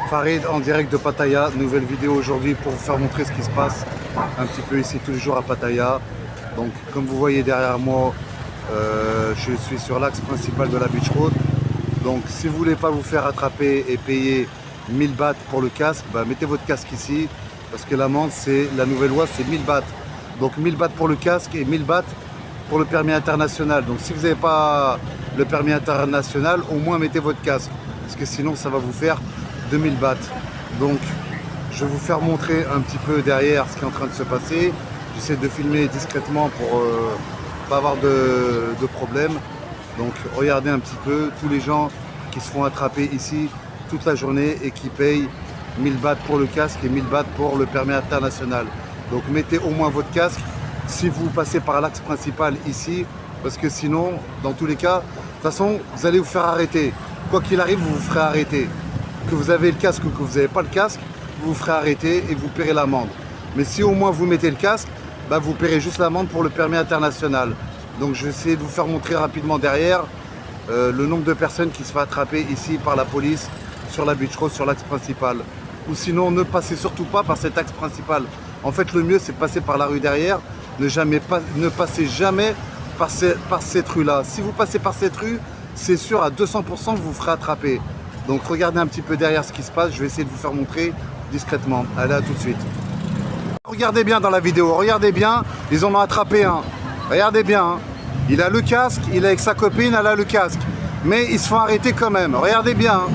Farid en direct de Pattaya, nouvelle vidéo aujourd'hui pour vous faire montrer ce qui se passe un petit peu ici tous les jours à Pattaya. Donc comme vous voyez derrière moi, je suis sur l'axe principal de la Beach Road. Donc si vous voulez pas vous faire attraper et payer 1000 bahts pour le casque, bah, mettez votre casque ici parce que l'amende, c'est la nouvelle loi, c'est 1000 bahts. Donc 1000 bahts pour le casque et 1000 bahts pour le permis international. Donc si vous n'avez pas le permis international, au moins mettez votre casque parce que sinon ça va vous faire 2000 bahts. Donc je vais vous faire montrer un petit peu derrière ce qui est en train de se passer. J'essaie de filmer discrètement pour pas avoir de problème. Donc regardez un petit peu tous les gens qui se font attraper ici toute la journée et qui payent 1000 bahts pour le casque et 1000 bahts pour le permis international. Donc mettez au moins votre casque si vous passez par l'axe principal ici, parce que sinon, dans tous les cas, de toute façon, vous allez vous faire arrêter. Quoi qu'il arrive, vous vous ferez arrêter. Que vous avez le casque ou que vous n'avez pas le casque, vous vous ferez arrêter et vous paierez l'amende. Mais si au moins vous mettez le casque, bah vous paierez juste l'amende pour le permis international. Donc je vais essayer de vous faire montrer rapidement derrière le nombre de personnes qui se font attraper ici par la police sur la Beach Road, sur l'axe principal. Ou sinon, ne passez surtout pas par cet axe principal. En fait, le mieux, c'est de passer par la rue derrière. Ne passez jamais par cette rue-là. Si vous passez par cette rue, c'est sûr à 200% que vous vous ferez attraper. Donc regardez un petit peu derrière ce qui se passe. Je vais essayer de vous faire montrer discrètement. Allez, à tout de suite. Regardez bien dans la vidéo. Regardez bien. Ils en ont attrapé un. Regardez bien. Hein. Il a le casque. Il est avec sa copine. Elle a le casque. Mais ils se font arrêter quand même. Regardez bien. Hein.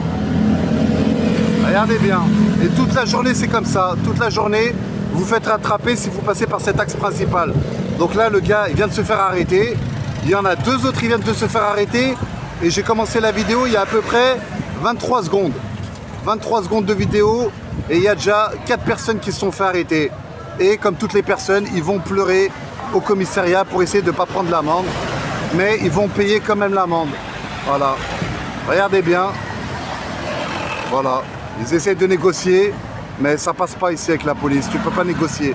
Regardez bien. Et toute la journée, c'est comme ça. Toute la journée, vous faites rattraper si vous passez par cet axe principal. Donc là, le gars, il vient de se faire arrêter. Il y en a deux autres qui viennent de se faire arrêter. Et j'ai commencé la vidéo il y a à peu près 23 secondes. 23 secondes de vidéo. Et il y a déjà 4 personnes qui se sont fait arrêter. Et comme toutes les personnes, ils vont pleurer au commissariat pour essayer de ne pas prendre l'amende. Mais ils vont payer quand même l'amende. Voilà. Regardez bien. Voilà. Ils essaient de négocier, mais ça passe pas ici avec la police. Tu peux pas négocier.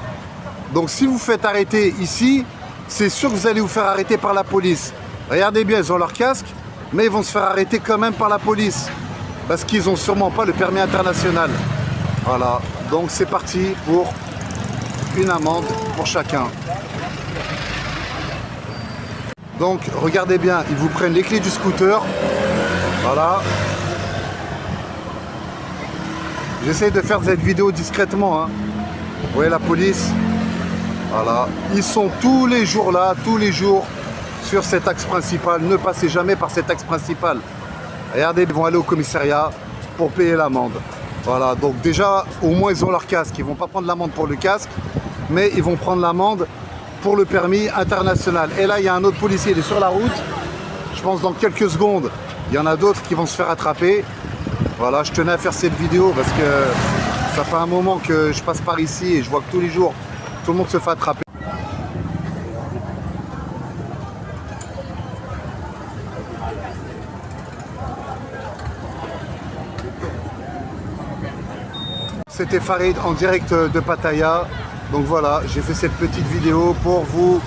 Donc si vous faites arrêter ici, c'est sûr que vous allez vous faire arrêter par la police. Regardez bien, ils ont leur casque, mais ils vont se faire arrêter quand même par la police. Parce qu'ils n'ont sûrement pas le permis international. Voilà. Donc c'est parti pour une amende pour chacun. Donc regardez bien, ils vous prennent les clés du scooter. Voilà. J'essaie de faire cette vidéo discrètement. Hein. Vous voyez la police. Voilà. Ils sont tous les jours là, tous les jours sur cet axe principal. Ne passez jamais par cet axe principal. Regardez, ils vont aller au commissariat pour payer l'amende. Voilà. Donc déjà, au moins ils ont leur casque. Ils ne vont pas prendre l'amende pour le casque, mais ils vont prendre l'amende pour le permis international. Et là, il y a un autre policier, il est sur la route. Je pense dans quelques secondes, il y en a d'autres qui vont se faire attraper. Voilà, je tenais à faire cette vidéo parce que ça fait un moment que je passe par ici et je vois que tous les jours, tout le monde se fait attraper. C'était Farid en direct de Pattaya. Donc voilà, j'ai fait cette petite vidéo pour vous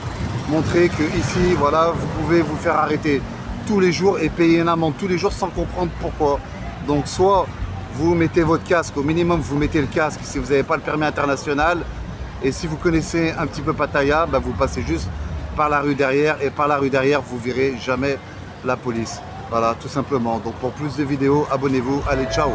montrer que ici, voilà, vous pouvez vous faire arrêter tous les jours et payer une amende tous les jours sans comprendre pourquoi. Donc soit vous mettez votre casque, au minimum vous mettez le casque si vous n'avez pas le permis international. Et si vous connaissez un petit peu Pattaya, bah vous passez juste par la rue derrière. Et par la rue derrière, vous verrez jamais la police. Voilà, tout simplement. Donc pour plus de vidéos, abonnez-vous. Allez, ciao!